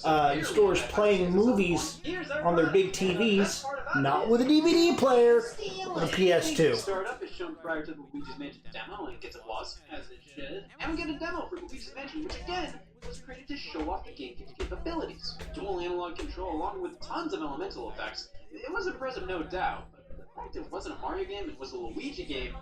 A: the stores playing movies on their big TVs, not with a DVD player, with a PS2.
B: Startup is shown prior to the Luigi's Mansion demo and gets applause, as it should. And we get a demo for Luigi's Mansion, which again was created to show off the GameCube's capabilities. Dual analog control along with tons of elemental effects. It was impressive, no doubt, but the fact it wasn't a Mario game, it was a Luigi game,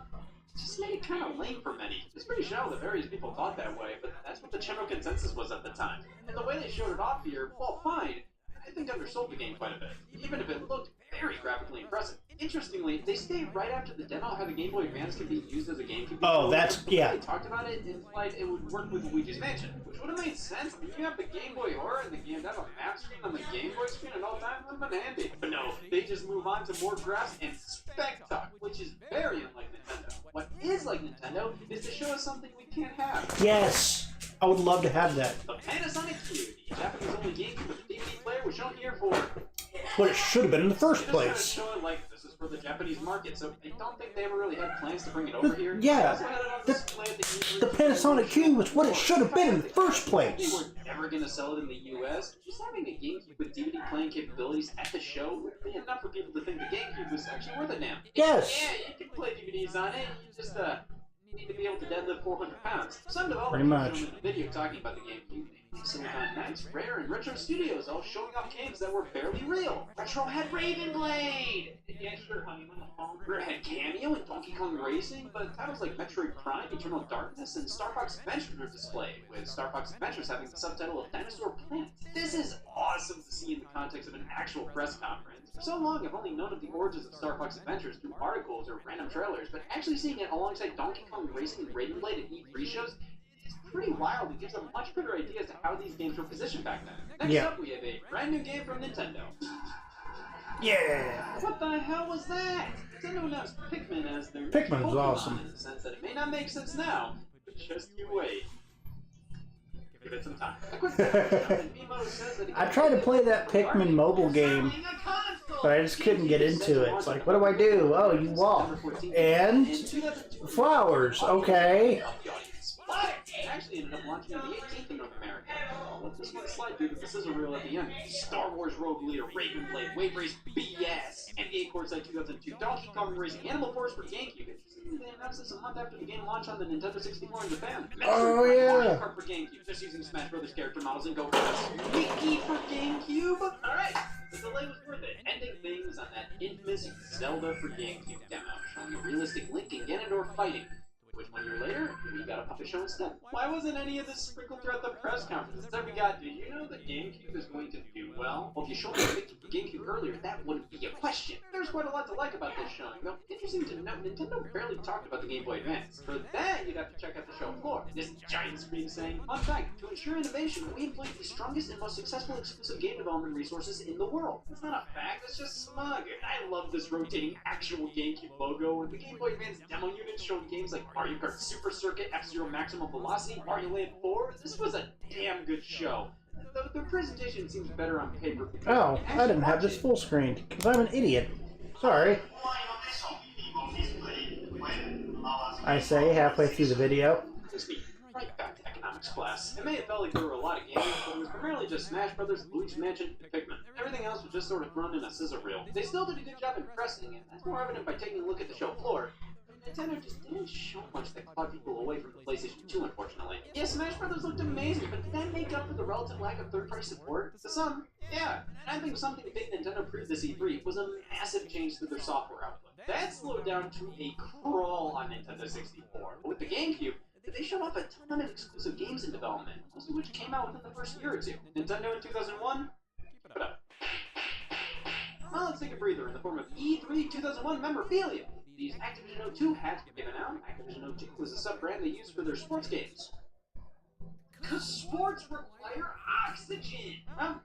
B: just made it kind of lame for many. It's pretty shallow that various people thought that way, but that's what the general consensus was at the time. And the way they showed it off here, well, fine, I think undersold the game quite a bit, even if it looked very graphically impressive. Interestingly, they state right after the demo how the Game Boy Advance can be used as a GameCube.
A: Oh, that's, yeah.
B: They talked about it, implied it would work with Luigi's Mansion, which would have made sense. If you have the Game Boy Horror and the game have a map screen on the Game Boy screen at all times, would have been handy. But no, they just move on to more graphs and spec-talk, which is very unlike Nintendo. What is like Nintendo is to show us something we can't have.
A: Yes, I would love to have that.
B: The Panasonic Q, the Japanese-only GameCube with DVD player, was shown here for
A: What it should have been in the first
B: They
A: place.
B: just show it like this is for the Japanese market, so I don't think they ever really had plans to bring it over here.
A: Yeah,
B: They also had it on display at
A: the Panasonic Q was what it should have been in the first
B: They
A: place.
B: were never going to sell it in the US. Just having a GameCube with DVD playing capabilities at the show would be enough for people to think the GameCube was actually worth it now.
A: Yes.
B: Yeah, you can play DVDs on it, you just need to be able to deadlift 400 pounds. Some developers
A: Pretty much.
B: showed in the video talking about the GameCube. Silicon Knights, Rare, and Retro Studios all showing off games that were barely real. Retro had Raven Blade! Yeah, sure, honey, I'm on the phone. Rare had Cameo and Donkey Kong Racing, but titles like Metroid Prime, Eternal Darkness, and Star Fox Adventure were displayed, with Star Fox Adventures having the subtitle of Dinosaur Planet. This is awesome to see in the context of an actual press conference. For so long, I've only known of the origins of Star Fox Adventures through articles or random trailers, but actually seeing it alongside Donkey Kong Racing and Raven Blade at E3 shows, it's pretty wild. It gives a much better idea as to how these games were positioned back then. Next up, we have a brand new game from Nintendo.
A: Yeah.
B: What the hell was that? Nintendo announced Pikmin as their
A: Pikmin was
B: Pokemon
A: awesome.
B: in the sense that it may not make sense now, but just you wait. Give it some time. A quick Miyamoto says that
A: I tried to play that Pikmin mobile game, but I just couldn't get into it. It's like, what do I do? Oh, you walk. And flowers. Okay.
B: But it actually ended up launching on the 18th in North America. I'll let this one slide due to the sizzle reel at the end. Star Wars Rogue Leader, Raven Blade, Wave Race BS, NBA Courtside 2002, Donkey Kong Racing, Animal Force for GameCube. Interestingly, they announced this a month after the game launched on the Nintendo 64 in Japan.
A: Oh, yeah.
B: Mario Kart for GameCube, just using Smash Brothers character models and Go-Karts. Wiki for GameCube. Alright, the delay was worth it. Ending things on that infamous Zelda for GameCube demo, showing a realistic Link and Ganondorf fighting. Which 1 year later, we got a puppet show instead. Why wasn't any of this sprinkled throughout the press conference? Instead we got, do you know the GameCube is going to do well? Well, if you showed me the GameCube earlier, that wouldn't be a question. There's quite a lot to like about this showing, though. Interesting to note, Nintendo barely talked about the Game Boy Advance. For that, you'd have to check out the show floor. This giant screen saying, fun fact, to ensure innovation, we employed the strongest and most successful exclusive game development resources in the world. That's not a fact, that's just smug. I love this rotating actual GameCube logo, and the Game Boy Advance demo unit showing games like Mario Kart Super Circuit, F-Zero Maximum Velocity, Mario Land 4. This was a damn good show. The presentation seems better on paper.
A: Oh, I didn't have this full screen, because I'm an idiot. Sorry. I say halfway through the video.
B: Right back to economics class. It may have felt like there were a lot of games, but it was primarily just Smash Brothers, Luigi's Mansion, and Pikmin. Everything else was just sort of thrown in a scissor reel. They still did a good job impressing, and that's more evident by taking a look at the show floor. Nintendo just didn't show much that clawed people away from the PlayStation 2, unfortunately. Yeah, Smash Bros. Looked amazing, but did that make up for the relative lack of third-party support? To some, yeah. And I think something big Nintendo proved this E3 was a massive change to their software output. That slowed down to a crawl on Nintendo 64. But with the GameCube, they showed off a ton of exclusive games in development, most of which came out within the first year or two. Nintendo in 2001? Keep it up. Well, let's take a breather in the form of E3 2001 memorabilia. These Activision O2 hats were given out. Activision O2 was a sub-brand they used for their sports games. Because sports require oxygen! Well,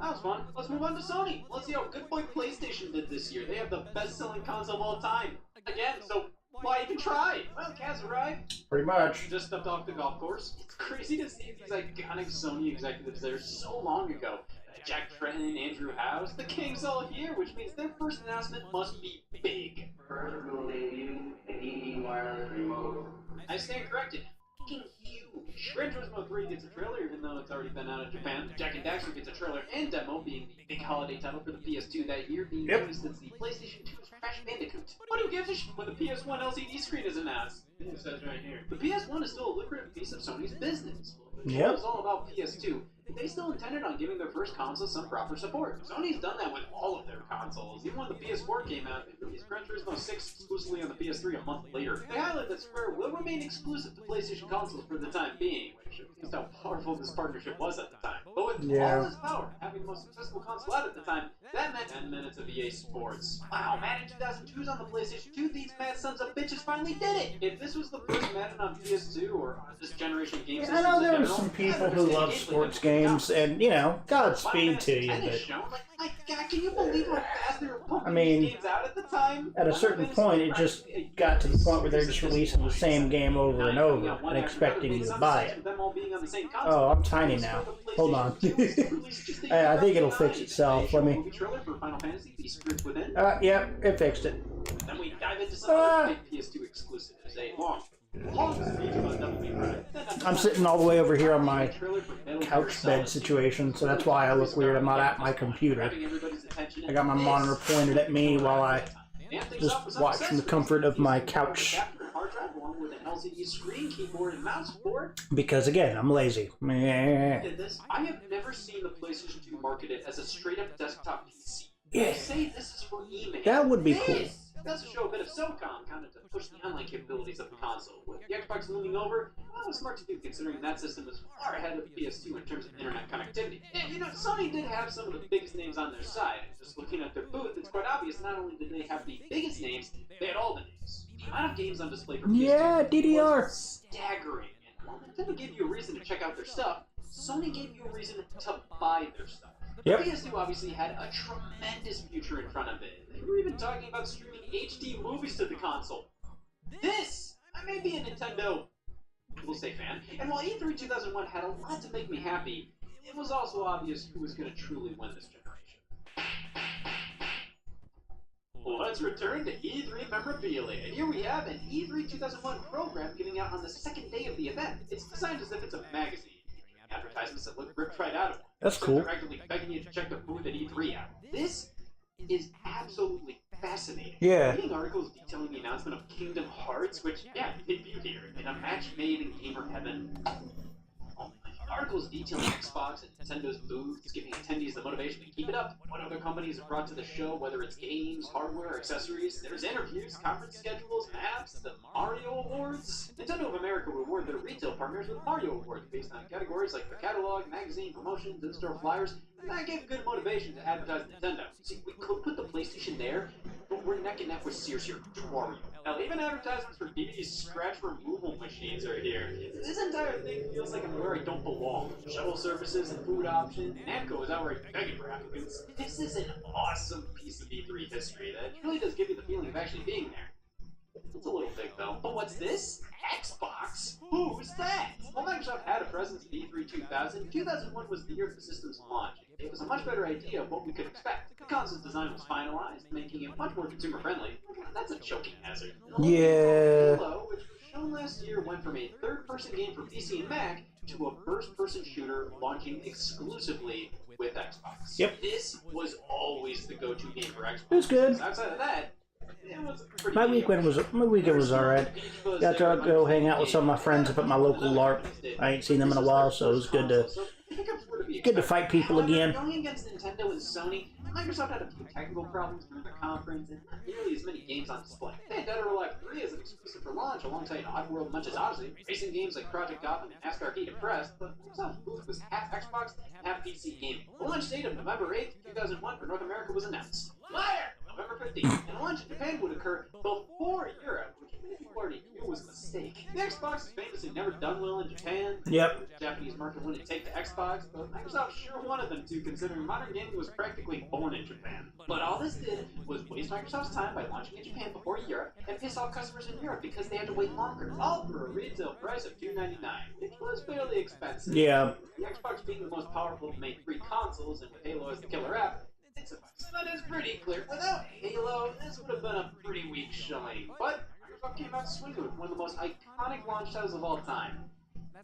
B: that was fun. Let's move on to Sony. Let's see how Good Boy PlayStation did this year. They have the best-selling console of all time. Again, so why even try? Well, Kaz arrived.
A: Pretty much.
B: Just stepped off the golf course. It's crazy to see these iconic Sony executives there so long ago. Jack Tretton, Andrew House, the gang's all here, which means their first announcement must be big.
H: First will debut an EE wireless remote.
B: I stand corrected. Fucking huge. Gran Turismo 3 gets a trailer, even though it's already been out of Japan. Jak and Daxter gets a trailer and demo, being the big holiday title for the PS2 that year, being released as the PlayStation 2's Crash Bandicoot. But who gives a shit when the PS1 LCD screen is announced? It says right here. The PS1 is still a lucrative piece of Sony's business. The show is all about PS2. They still intended on giving their first console some proper support. Sony's done that with all of their consoles. Even when the PS4 came out, they released Gran Turismo 6 exclusively on the PS3 a month later. They highlight that Square will remain exclusive to PlayStation consoles for the time being, which shows how powerful this partnership was at the time. But with all this power, having the most successful console out at the time, that meant 10 minutes of EA Sports. Wow, Madden 2002's on the PlayStation 2, these mad sons of bitches finally did it! If this was the first Madden on PS2, or on this generation of game systems
A: I know
B: in
A: there
B: general,
A: are some people who love sports games, and, you know, Godspeed to you, but...
B: My God, can you believe how fast they were pumping
A: I mean,
B: these games out at the time?
A: at a certain point, it just got to the point where they're just releasing the same game over and over and expecting you to buy it. Oh, I'm tiny now. Hold on. I think it'll fix itself. Let me... Yep, it fixed it.
B: Then we dive into some other big PS2 exclusives.
A: I'm sitting all the way over here on my couch bed situation, so that's why I look weird. I'm not at my computer. I got my monitor pointed at me while I just watch from the comfort of my couch. Because again, I'm lazy.
B: I have never seen the PlayStation 2 marketed as a straight-up desktop PC.
A: Yeah.
B: They say this is for email.
A: That would be cool.
B: That's to show a bit of SOCOM, kind of to push the online capabilities of the console. With the Xbox looming over, well, it was smart to do considering that system was far ahead of the PS2 in terms of internet connectivity. And, you know, Sony did have some of the biggest names on their side. Just looking at their booth, it's quite obvious not only did they have the biggest names, they had all the names. The amount of games on display for PS2
A: DDR.
B: was staggering. And while Nintendo gave you a reason to check out their stuff, Sony gave you a reason to buy their stuff.
A: Yep.
B: PS2 obviously had a tremendous future in front of it. They were even talking about streaming HD movies to the console. This! I may be a Nintendo, we'll say fan, and while E3 2001 had a lot to make me happy, it was also obvious who was going to truly win this generation. Let's return to E3 memorabilia. And here we have an E3 2001 program giving out on the second day of the event. It's designed as if it's a magazine. Advertisements that look ripped right out of it.
A: That's cool.
B: They're actively begging you to check the booth at E3 out. This is absolutely fascinating.
A: Yeah.
B: Reading articles detailing the announcement of Kingdom Hearts, which, yeah, debuted here in a match made in gamer heaven. Articles detailing Xbox and Nintendo's booths, giving attendees the motivation to keep it up. What other companies have brought to the show, whether it's games, hardware, accessories. There's interviews, conference schedules, maps, the Mario Awards. Nintendo of America reward their retail partners with Mario Awards based on categories like the catalog, magazine, promotions, in-store flyers, and that gave good motivation to advertise Nintendo. See, we could put the PlayStation there, but we're neck and neck with Sears here to Wario. Hell, even advertisements for DVD scratch removal machines are here. This entire thing feels like I'm where I don't belong. Shuttle services and food options, Namco is outright begging for applicants. This is an awesome piece of E3 history that really does give you the feeling of actually being there. It's a little big though. But what's this? Xbox? Who's that? Well, Microsoft had a presence at E3 2000. 2001 was the year of the system's launch. It was a much better idea of what we could expect. The console's design was finalized, making it much more consumer-friendly. That's a choking hazard.
A: Yeah.
B: Halo, which was shown last year, went from a third-person game for PC and Mac to a first-person shooter launching exclusively with Xbox.
A: Yep.
B: This was always the go-to game for Xbox.
A: It was good.
B: Outside of that, it was pretty
A: My weekend was alright. Got to go hang out with some of my friends up at my local LARP. I ain't seen them in a while, so it was good to fight people again.
B: Going against Nintendo and Sony, Microsoft had a few technical problems during the conference, and not nearly as many games on display. They had Dead or Alive 3 as an exclusive for launch, alongside Oddworld, Munch's Odyssey, racing games like Project Gotham and NASCAR Heat Press, but Microsoft's booth was half Xbox, half PC gaming. The launch date of November 8th, 2001 for North America was announced. Liar! November 15th, and launch in Japan would occur before Europe, which many people already knew was a mistake. The Xbox has famously never done well in Japan.
A: Yep.
B: The Japanese market wouldn't take the Xbox, but Microsoft sure wanted them to, considering modern gaming was practically born in Japan. But all this did was waste Microsoft's time by launching in Japan before Europe, and piss off customers in Europe because they had to wait longer, all for a retail price of $299, which was fairly expensive.
A: Yeah.
B: The Xbox being the most powerful of the main three consoles, and with Halo as the killer app, it's a that is pretty clear. Without Halo, this would have been a pretty weak showing. But Microsoft came out swinging with one of the most iconic launch titles of all time.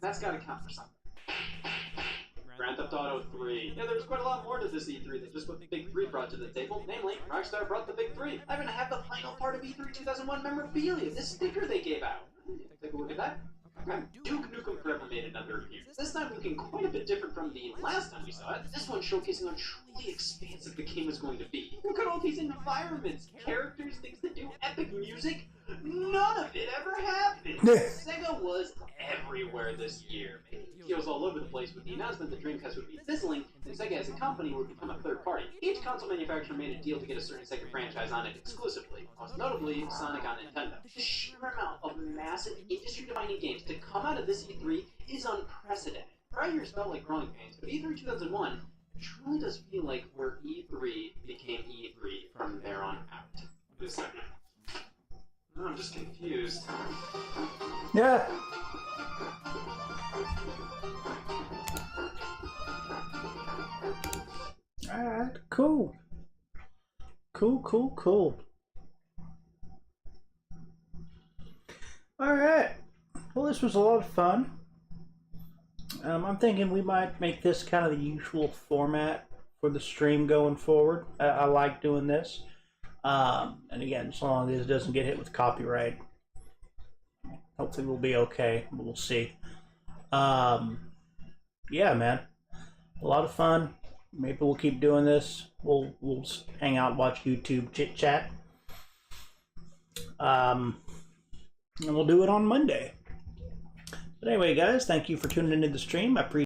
B: That's gotta count for something. Grand Theft Auto 3. Yeah, there's quite a lot more to this E3 than just what the Big 3 brought to the table. Namely, Rockstar brought the Big 3. I even have the final part of E3 2001 memorabilia, this sticker they gave out. Take a look at that. Duke Nukem Forever made another appearance. This time looking quite a bit different from the last time we saw it. This one showcasing how truly expansive the game is going to be. Look at all these environments, characters, things that do, epic music. None of it ever happened. Sega was everywhere this year. It was all over the place with the announcement that Dreamcast would be fizzling, and Sega as a company would become a third party. Each console manufacturer made a deal to get a certain Sega franchise on it exclusively, most notably Sonic on Nintendo. The sheer amount of massive industry-defining games to come out of this E3 is unprecedented. Prior years felt like growing pains, but E3 2001 truly does feel like where E3 became E3 from there on out. Wait a second. No, I'm just confused.
A: Yeah. Alright, cool. Cool. Alright. Well, this was a lot of fun. I'm thinking we might make this kind of the usual format for the stream going forward. I like doing this. And again, as long as it doesn't get hit with copyright, hopefully we'll be okay. We'll see. Yeah, man. A lot of fun. Maybe we'll keep doing this. We'll hang out, watch YouTube, chit chat. And we'll do it on Monday. But anyway, guys, thank you for tuning into the stream. I appreciate